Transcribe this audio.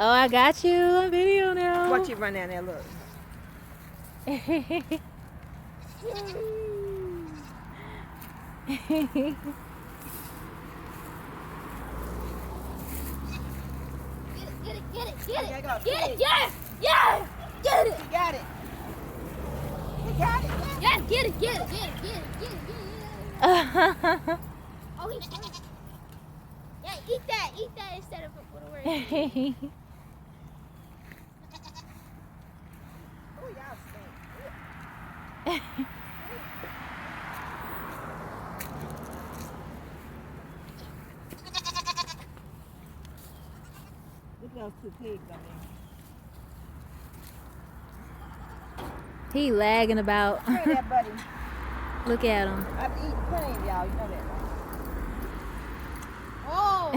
Oh, I got you on video now. Watch you run down there, look. Get it, Okay, go. get it, yeah, yeah, get it. You got it. You got it. Yeah, get it. Oh, he's yeah, eat that instead of what we're eating. Oh, y'all stink. Look at those two pigs on there. He lagging about. Hey there, buddy. Look at him. I've eaten plenty of y'all, you know that, right? Oh.